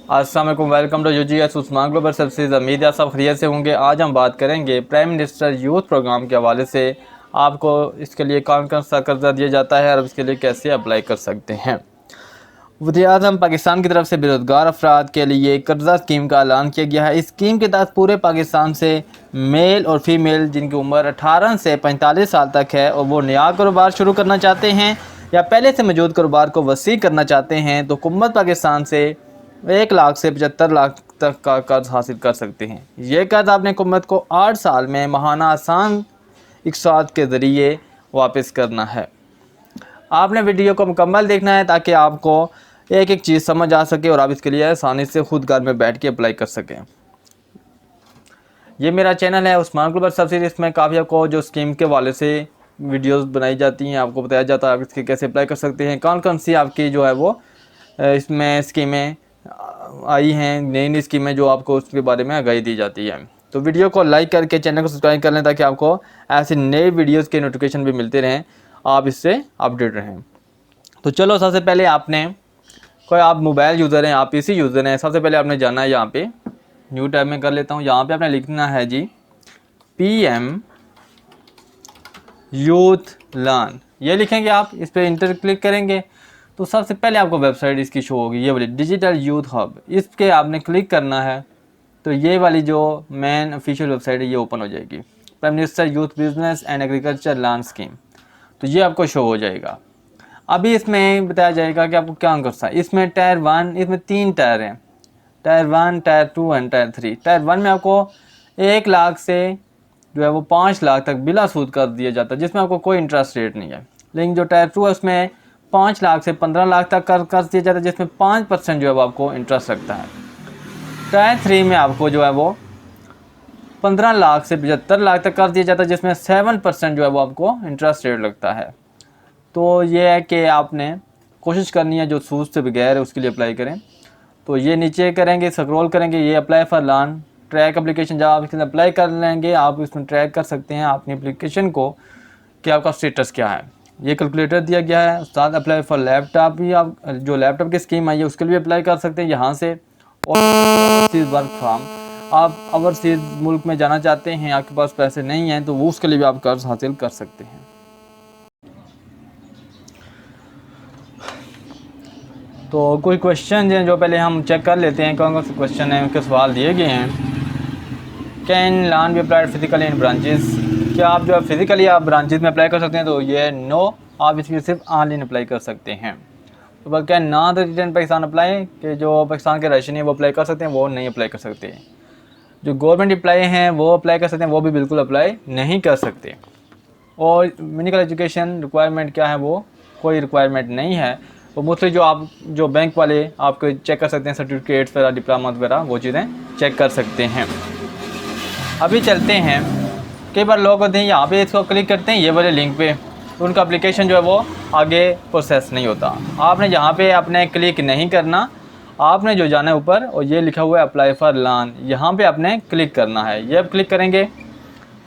अस्सलाम वालेकुम, welcome to UGS Usman global services. उम्मीद है सब खैरियत से होंगे। आज हम बात करेंगे प्राइम मिनिस्टर यूथ प्रोग्राम के हवाले से आपको इसके लिए कौन कौन सा कर्जा दिया जाता है और इसके लिए कैसे अप्लाई कर सकते हैं। वज़ीर-ए-आज़म पाकिस्तान की तरफ से बेरोज़गार अफराद के लिए कर्जा स्कीम का ऐलान किया गया है। इस स्कीम के तहत पूरे पाकिस्तान से मेल और फीमेल जिनकी उम्र 18 से 45 साल तक है और वो नया कारोबार शुरू करना चाहते हैं या पहले से मौजूद कारोबार को वसी करना चाहते हैं तो हुकूमत पाकिस्तान से 1 लाख से 75 लाख तक का कर्ज हासिल कर सकते हैं। ये कर्ज आपने हुकूमत को 8 साल में माहाना आसान इक़सात के ज़रिए वापस करना है। आपने वीडियो को मुकम्मल देखना है ताकि आपको एक एक चीज़ समझ आ सके और आप इसके लिए आसानी से खुद घर में बैठ के अप्लाई कर सकें। ये मेरा चैनल है उस्मान ग्लोबल सर्विसेज। इसमें काफ़ी आपको जो स्कीम के वाले से वीडियोस बनाई जाती हैं, आपको बताया जाता है आप इसके कैसे अप्लाई कर सकते हैं, कौन कौन सी आपकी जो है वो इसमें स्कीमें आई हैं, नई नई स्कीमें जो आपको उसके बारे में आगाही दी जाती है। तो वीडियो को लाइक करके चैनल को सब्सक्राइब कर लें ताकि आपको ऐसे नए वीडियोज़ के नोटिफिकेशन भी मिलते रहें, आप इससे अपडेट रहें। तो चलो, सबसे पहले आपने कोई आप मोबाइल यूज़र हैं, आप पीसी यूज़र हैं, सबसे पहले आपने जाना है यहाँ पे न्यू टैब में कर लेता हूँ। यहाँ पे आपने लिखना है जी PM यूथ लर्न, ये लिखेंगे आप, इस पर इंटर क्लिक करेंगे तो सबसे पहले आपको वेबसाइट इसकी शो होगी, ये वाली डिजिटल यूथ हब। इसके आपने क्लिक करना है तो ये वाली जो मेन ऑफिशियल वेबसाइट है ये ओपन हो जाएगी, prime minister youth business and agriculture learn scheme. तो ये आपको शो हो जाएगा। अभी इसमें बताया जाएगा कि आपको क्या करना है। इसमें टायर 1, इसमें 3 टायर हैं, tyre 1, tyre 2 and tyre 3। Tyre 1 में आपको 1 लाख से जो है वो 5 लाख तक बिला सूद कर दिया जाता है, जिसमें आपको कोई इंटरेस्ट रेट नहीं है। लेकिन जो टायर 2 है उसमें 5 लाख से 15 लाख तक कर दिया जाता है, जिसमें 5% जो है वो आपको इंटरेस्ट लगता है। टायर 3 में आपको जो है वो 15 लाख से 75 लाख तक कर दिया जाता है, जिसमें 7% जो है वो आपको इंटरेस्ट रेट लगता है। तो ये है कि आपने कोशिश करनी है जो सूद से बगैर है उसके लिए अप्लाई करें। तो ये नीचे करेंगे, स्क्रॉल करेंगे, ये apply for learn track application, जब आप इसके अंदर अप्लाई कर लेंगे आप इसमें ट्रैक कर सकते हैं अपनी एप्लीकेशन को कि आपका स्टेटस क्या है। ये कैलकुलेटर दिया गया है, साथ अप्लाई फॉर लैपटॉप भी, आप जो लैपटॉप की स्कीम आई है उसके लिए अप्लाई कर सकते हैं यहाँ से। और वर्क फ्राम, आप ओवरसीज़ मुल्क में जाना चाहते हैं, आपके पास पैसे नहीं हैं तो वो उसके लिए भी आप कर्ज हासिल कर सकते हैं। तो कोई क्वेश्चन हैं जो पहले हम चेक कर लेते हैं, कौन कौन से क्वेश्चन हैं, उनके सवाल दिए गए हैं। Can learn be applied physically in branches, क्या आप जो है फिजिकली आप ब्रांचेस में अप्लाई कर सकते हैं, तो ये नो, आप इसमें सिर्फ ऑनलाइन अप्लाई कर सकते हैं। तो बस can non resident Pakistan apply, कि जो पाकिस्तान के रेजिडेंट हैं वो अप्लाई कर सकते हैं, वो नहीं अप्लाई कर सकते। जो गवर्नमेंट एम्प्लॉय हैं वो अप्लाई कर सकते हैं, वो भी बिल्कुल अप्लाई नहीं कर सकते। और मेडिकल एजुकेशन रिक्वायरमेंट क्या है, वो कोई रिक्वायरमेंट नहीं है। वो मुझसे जो आप जो बैंक वाले आपको चेक कर सकते हैं, सर्टिफिकेट्स वगैरह, डिप्लोमा वगैरह, वो चीज़ें चेक कर सकते हैं। अभी चलते हैं, कई बार लोग होते हैं यहाँ पे इसको क्लिक करते हैं ये वाले लिंक पे, तो उनका एप्लीकेशन जो है वो आगे प्रोसेस नहीं होता। आपने यहाँ पे आपने क्लिक नहीं करना, आपने जो जाना है ऊपर और ये लिखा हुआ है अप्लाई फॉर लर्न, यहाँ पे आपने क्लिक करना है। ये अब क्लिक करेंगे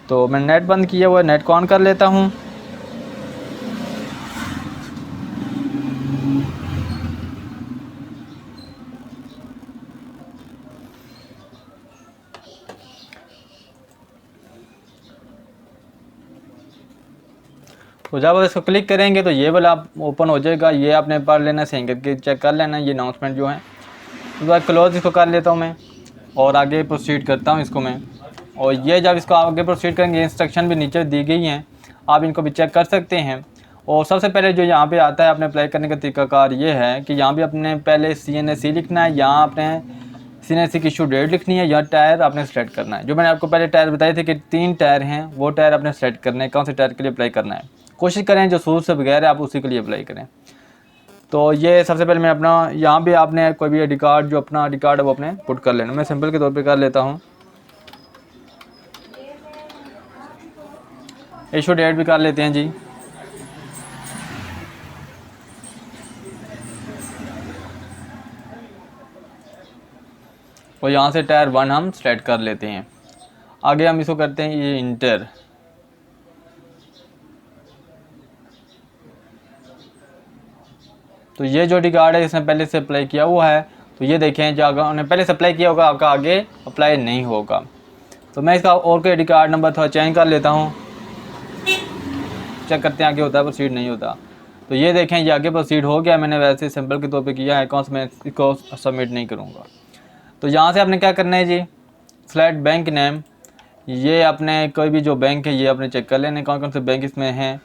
तो मैं नेट बंद किया हुआ है, नेट को ऑन कर लेता हूँ। तो जब आप इसको क्लिक करेंगे तो ये वाला आप ओपन हो जाएगा। ये आपने पढ़ लेना, सही करके चेक कर लेना ये अनाउंसमेंट जो है। उसके बाद क्लोज इसको कर लेता हूँ मैं और आगे प्रोसीड करता हूँ इसको मैं। और ये जब इसको आगे प्रोसीड करेंगे, इंस्ट्रक्शन भी नीचे दी गई हैं, आप इनको भी चेक कर सकते हैं। और सबसे पहले जो यहाँ पे आता है अपने अप्लाई करने का तरीकाकार ये है कि यहाँ भी अपने पहले CNSE लिखना है, यहाँ आपने CNSE की इशू डेट लिखनी है, या टायर आपने सेलेक्ट करना है। जो मैंने आपको पहले टायर बताए थे कि 3 टायर हैं, वो टायर आपने सेलेक्ट करना है, कौन से टायर के लिए अप्लाई करना है। कोशिश करें जो सूद से बगैर है आप उसी के लिए अप्लाई करें। तो ये सबसे पहले मैं अपना यहाँ भी आपने कोई भी आई कार्ड, जो अपना आई कार्ड है वो अपने पुट कर लेना। मैं सिंपल के तौर पे कर लेता हूँ, इशू डेट भी कर लेते हैं जी। और यहाँ से टायर 1 हम सेलेक्ट कर लेते हैं। आगे हम इसको करते हैं ये इंटर। तो ये जो आई कार्ड है इसने पहले से अप्लाई किया हुआ है, तो ये देखें जो अगर उन्होंने पहले से अप्लाई किया होगा आपका आगे अप्लाई नहीं होगा। तो मैं इसका और कोई ID कार्ड नंबर थोड़ा चेंज कर लेता हूँ, चेक करते हैं आगे होता है प्रोसीड नहीं होता। तो ये देखें ये आगे प्रोसीड हो गया, मैंने वैसे सिंपल के तौर पे किया है, कौन सा मैं इसको सबमिट नहीं करूँगा। तो यहाँ से आपने क्या करना है जी, सेलेक्ट बैंक नेम, ये अपने कोई भी जो बैंक है ये आपने चेक कर लेने कौन कौन से बैंक इसमें हैं।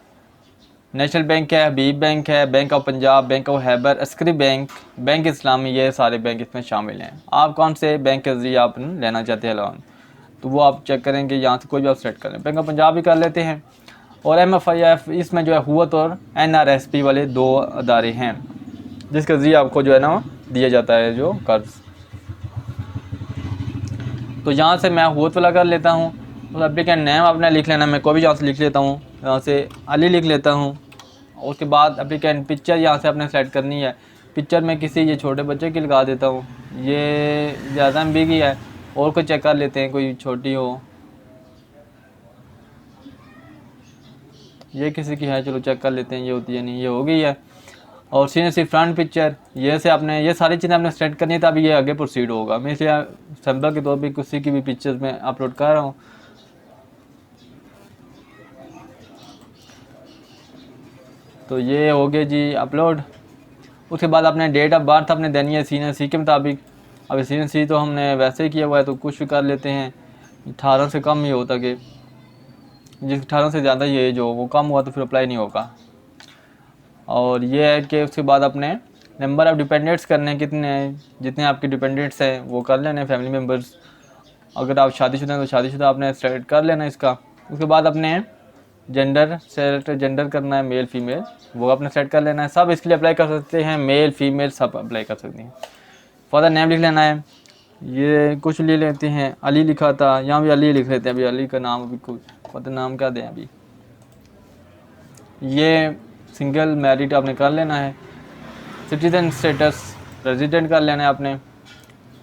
नेशनल बैंक है, हबीब बैंक है, bank of Punjab, bank of Khyber, Askari bank, bank Islami, ये सारे बैंक इसमें शामिल हैं। आप कौन से बैंक के ज़रिए आप लेना चाहते हैं लोन, तो वो आप चेक करेंगे, यहाँ से कोई भी आप सेलेक्ट कर लें। बैंक ऑफ पंजाब भी कर लेते हैं। और MFIF इसमें जो है हुवत और NRSP वाले 2 अदारे हैं जिसके ज़रिए आपको जो है ना दिया जाता है जो कर्ज। तो यहाँ से मैं हुवत वाला कर लेता हूँ। और एप्लीकेंट नेम आपने लिख लेना, मैं कोई भी यहाँ से लिख लेता हूँ, यहाँ से अली लिख लेता हूँ। उसके बाद एप्लीकेंट पिक्चर यहाँ से आपने सेलेक्ट करनी है, पिक्चर में किसी ये छोटे बच्चे की लगा देता हूँ, ये ज़्यादा MB की है, और कोई चेक कर लेते हैं कोई छोटी हो, ये किसी की है, चलो चेक कर लेते हैं ये होती है नहीं, ये हो गई है। और सीनियर फ्रंट पिक्चर, ये से आपने ये सारी चीज़ें आपने सेलेक्ट करनी है तब ये आगे प्रोसीड होगा। मैं इसलिए सैम्पल के तौर पर किसी की भी पिक्चर्स में अपलोड कर रहा हूँ। तो ये हो गया जी अपलोड। उसके बाद आपने डेट ऑफ बर्थ आपने देनी है सीनियर C के मुताबिक। अभी सीनियर C तो हमने वैसे ही किया हुआ है, तो कुछ भी कर लेते हैं, 18 से कम ही होता कि जिस 18 से ज़्यादा ये एज हो वो कम हुआ तो फिर अप्लाई नहीं होगा। और ये है कि उसके बाद अपने नंबर ऑफ़ डिपेंडेंट्स करने कितने हैं, जितने आपके डिपेंडेंट्स हैं वो कर लेने, फैमिली मेम्बर्स। अगर आप शादीशुदा हैं तो शादीशुदा आपने सेलेक्ट कर लेना इसका। उसके बाद अपने जेंडर सेलेक्ट जेंडर करना है, मेल फीमेल वो आपने सेलेक्ट कर लेना है। सब इसके लिए अप्लाई कर सकते हैं, मेल फीमेल सब अप्लाई कर सकते हैं। फादर नेम लिख लेना है, ये कुछ ले लेते हैं, अली लिखा था, यहाँ भी अली लिख लेते हैं। अभी अली का नाम अभी कुछ फादर नाम क्या दें अभी। ये सिंगल मैरिड आपने कर लेना है। सिटीजन स्टेटस रेजिडेंट कर लेना है आपने।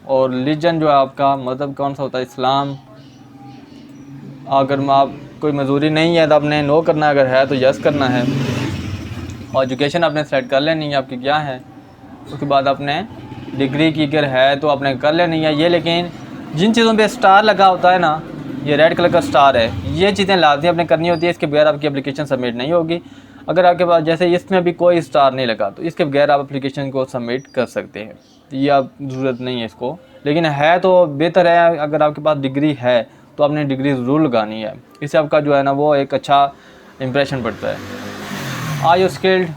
और रिलीजन जो है आपका मज़हब कौन सा होता है, इस्लाम। अगर आप कोई मजदूरी नहीं है तो आपने नो करना है, अगर है तो यस करना है। और एजुकेशन आपने सेलेक्ट कर लेनी है आपकी क्या है। उसके बाद आपने डिग्री की अगर है तो आपने कर लेनी है ये। लेकिन जिन चीज़ों पे स्टार लगा होता है ना, ये रेड कलर का स्टार है, ये चीज़ें लाजमी आपने करनी होती है, इसके बगैर आपकी एप्लीकेशन सबमिट नहीं होगी। अगर आपके पास जैसे इसमें भी कोई स्टार नहीं लगा तो इसके बगैर आप एप्लीकेशन को सबमिट कर सकते हैं, ये आप ज़रूरत नहीं है इसको। लेकिन है तो बेहतर है, अगर आपके पास डिग्री है तो आपने डिग्री ज़रूर लगानी है, इससे आपका जो है ना वो एक अच्छा इंप्रेशन पड़ता है। आर यू स्किल्ड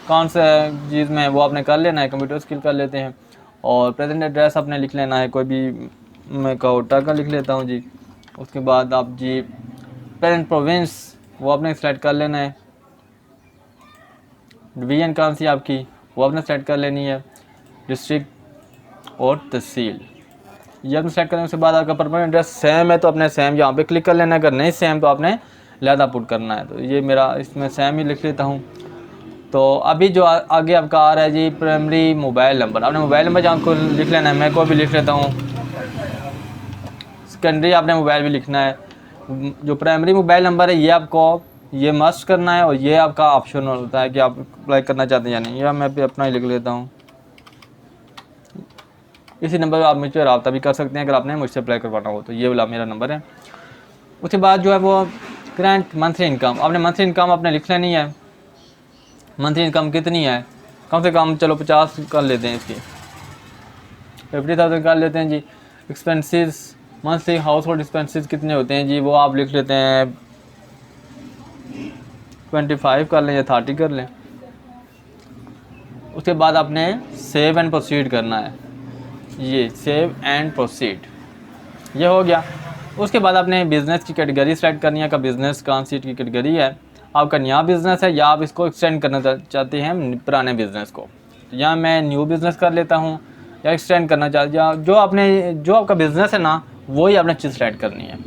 कौन सा चीज़ में वो आपने कर लेना है, कंप्यूटर स्किल कर लेते हैं। और प्रेजेंट एड्रेस आपने लिख लेना है, कोई भी मैं कोटा का लिख लेता हूँ जी। उसके बाद आप जी पेरेंट प्रोविंस वो आपने सेलेक्ट कर लेना है। डिवीज़न कौन सी आपकी वो आपने सेलेक्ट कर लेनी है। डिस्ट्रिक्ट और तहसील ये आपने सेलेक्ट करने के बाद आपका परमानेंट एड्रेस सेम है तो अपने सेम यहाँ पे क्लिक कर लेना है, अगर नहीं सेम तो आपने लहदा पुट करना है। तो ये मेरा इसमें सेम ही लिख लेता हूँ। तो अभी जो आगे आपका आ रहा है जी प्राइमरी मोबाइल नंबर, आपने मोबाइल नंबर जहाँ को लिख लेना है, मैं को भी लिख लेता हूँ। सेकेंडरी आपने मोबाइल भी लिखना है। जो प्राइमरी मोबाइल नंबर है ये आपको ये मस्ट करना है और ये आपका ऑप्शनल होता है कि आप अप्लाई करना चाहते हैं या नहीं। या मैं भी अपना ही लिख लेता हूँ। इसी नंबर पर आप मुझसे रब्ता भी कर सकते हैं अगर आपने मुझसे अप्लाई करवाना हो, तो ये वाला मेरा नंबर है। उसके बाद जो है वो करंट मंथली इनकम, आपने मंथली इनकम आपने लिख लेनी है। मंथली इनकम कितनी है, कम से कम चलो 50 कर लेते हैं, इसकी 50,000 कर लेते हैं जी। Expenses monthly household expenses कितने होते हैं जी, वो आप लिख लेते हैं 25 कर लें या 30 कर लें। उसके बाद आपने सेव एंड प्रोसीड करना है, ये सेव एंड प्रोसीड ये हो गया। उसके बाद आपने बिज़नेस की कैटेगरी सेलेक्ट करनी है, का बिज़नेस कौन सी की कैटेगरी है, आपका नया बिज़नेस है या आप इसको एक्सटेंड करना चाहते हैं पुराने बिज़नेस को। तो यहाँ मैं न्यू बिज़नेस कर लेता हूँ या एक्सटेंड करना चाहते हैं, जो आपका बिज़नेस है ना वही आपने चीज़ सेलेक्ट करनी है।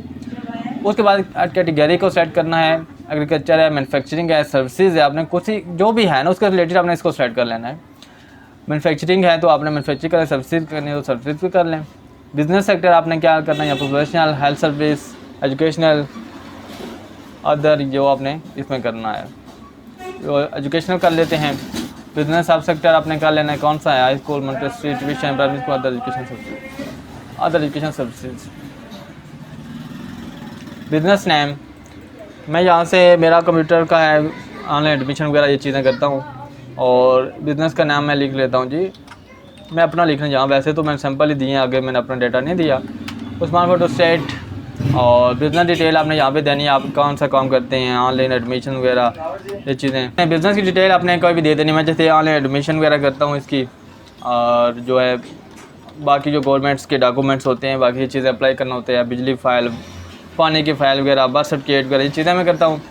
उसके बाद कैटेगरी को सेलेक्ट करना है, एग्रीकल्चर है, मैन्युफैक्चरिंग है, सर्विसेज है, आपने कुछ ही जो भी है ना उसके रिलेटेड आपने इसको सेलेक्ट कर लेना है। मैन्युफैक्चरिंग है तो आपने मैन्युफैक्चरिंग करें, सर्विसेज करनी है तो सर्विसेज भी कर लें। बिज़नेस सेक्टर आपने क्या करना है, या professional, health service, educational, other जो आपने इसमें करना है। तो एजुकेशनल कर लेते हैं। बिजनेस सब सेक्टर आपने कर लेना है, कौन सा है, high school, Montessori, tuition, primary school, other education services. Business name, मैं यहाँ से मेरा कंप्यूटर का है, ऑनलाइन एडमिशन वगैरह ये चीज़ें करता हूँ, और बिज़नेस का नाम मैं लिख लेता हूँ जी, मैं अपना लिखना यहाँ, वैसे तो मैंने सिंपल ही दिए हैं, आगे मैंने अपना डेटा नहीं दिया। उस्मान फोटो स्टेट, और बिज़नेस डिटेल आपने यहाँ पे देनी है, आप कौन सा काम करते हैं, ऑनलाइन एडमिशन वगैरह ये चीज़ें। बिज़नेस की डिटेल आपने कोई भी दे देनी, मैं जैसे ऑनलाइन एडमिशन वगैरह करता हूँ इसकी, और जो है बाकी जो गवर्नमेंट्स के डॉक्यूमेंट्स होते हैं, बाकी चीज़ें अप्लाई करना होते हैं, बिजली फ़ाइल, पानी की फ़ाइल वगैरह, बर्थ सर्टिफिकेट वगैरह ये चीज़ें मैं करता हूँ।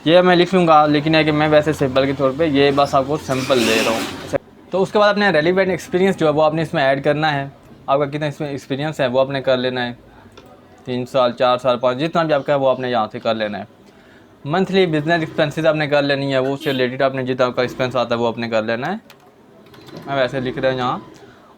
ये मैं लिख लूँगा, लेकिन है कि मैं वैसे सिंपल के तौर पे ये बस आपको सिंपल दे रहा हूँ। तो उसके बाद अपने रेलिवेंट एक्सपीरियंस जो है वो आपने इसमें ऐड करना है, आपका कितना इसमें एक्सपीरियंस है वो आपने कर लेना है, 3 साल 4 साल 5, जितना भी आपका है वो आपने यहाँ से कर लेना है। मंथली बिजनेस एक्सपेंसेस आपने कर लेनी है, वो उससे रिलेटेड आपने जितना आपका एक्सपेंस आता है वो आपने कर लेना है, मैं वैसे लिख रहा हूँ यहाँ।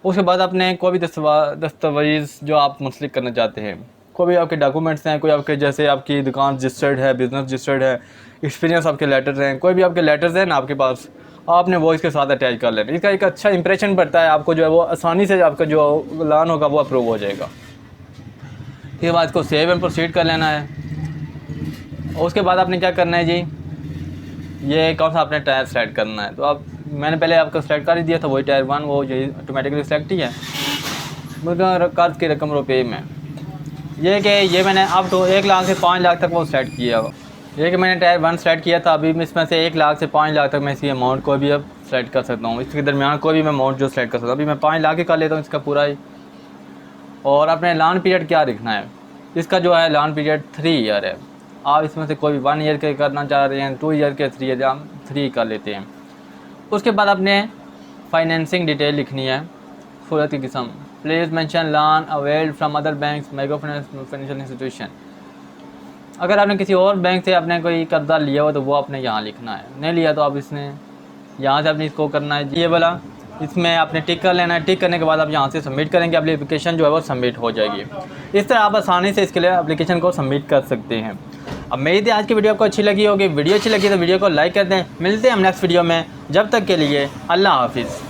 उसके बाद आपने कोई भी दस्तावेज़ जो आप मुंसलिक करना चाहते हैं, कोई भी आपके डॉक्यूमेंट्स हैं, कोई आपके जैसे आपकी दुकान रजिस्टर्ड है, बिज़नेस रजिस्टर्ड है, एक्सपीरियंस आपके लेटर्स हैं, कोई भी आपके लेटर्स हैं ना आपके पास, आपने वो इसके साथ अटैच कर लेना। इसका एक अच्छा इंप्रेशन पड़ता है आपको, जो है वो आसानी से आपका जो ऐलान होगा वो अप्रूव हो जाएगा। इसके बाद इसको सेव एंड प्रोसीड कर लेना है। और उसके बाद आपने क्या करना है जी, ये कौन सा आपने टायर सेलेक्ट करना है, तो आप मैंने पहले आपका सेलेक्ट कर ही दिया था, वही टायर 1, वो यही ऑटोमेटिकली सेलेक्ट ही है। मगर कर्ज की रकम रुपये में ये कि ये मैंने अब तो 1 लाख से 5 लाख तक वो सेलेक्ट किया, ये कि मैंने टायर 1 सेलेक्ट किया था, अभी इसमें से 1 लाख से 5 लाख तक मैं इसकी अमाउंट को भी अब सेलेक्ट कर सकता हूँ, इसके दरमियान कोई भी मैं अमाउंट जो सेलेक्ट कर सकता हूँ। अभी मैं 5 लाख ही कर लेता हूँ इसका पूरा ही। और अपने लॉन पीरियड क्या रखना है, इसका जो है लॉन पीरियड 3 ईयर है, आप इसमें से कोई भी 1 ईयर के करना चाह रहे हैं, 2 ईयर के, 3 ईयर, हम 3 कर लेते हैं। उसके बाद आपने फाइनेंसिंग डिटेल लिखनी है, सूरत की किस्म, please mention lawn availed from other banks, micro financial institution. अगर आपने किसी और बैंक से आपने कोई कर्जा लिया हो तो वो आपने यहाँ लिखना है, नहीं लिया तो आप इसने यहाँ से अपनी इसको करना है, ये वाला इसमें आपने टिक कर लेना है। टिक करने के बाद आप यहाँ से सबमिट करेंगे, अपनी एप्लीकेशन जो है वो सबमिट हो जाएगी। इस तरह आप आसानी से इसके लिए एप्लीकेशन को सबमिट कर सकते हैं। अब मेरी थी आज की वीडियो आपको अच्छी लगी होगी, वीडियो अच्छी लगी तो वीडियो को लाइक कर दें। मिलते हैं हम नेक्स्ट वीडियो में, जब तक के लिए अल्लाह हाफिज़।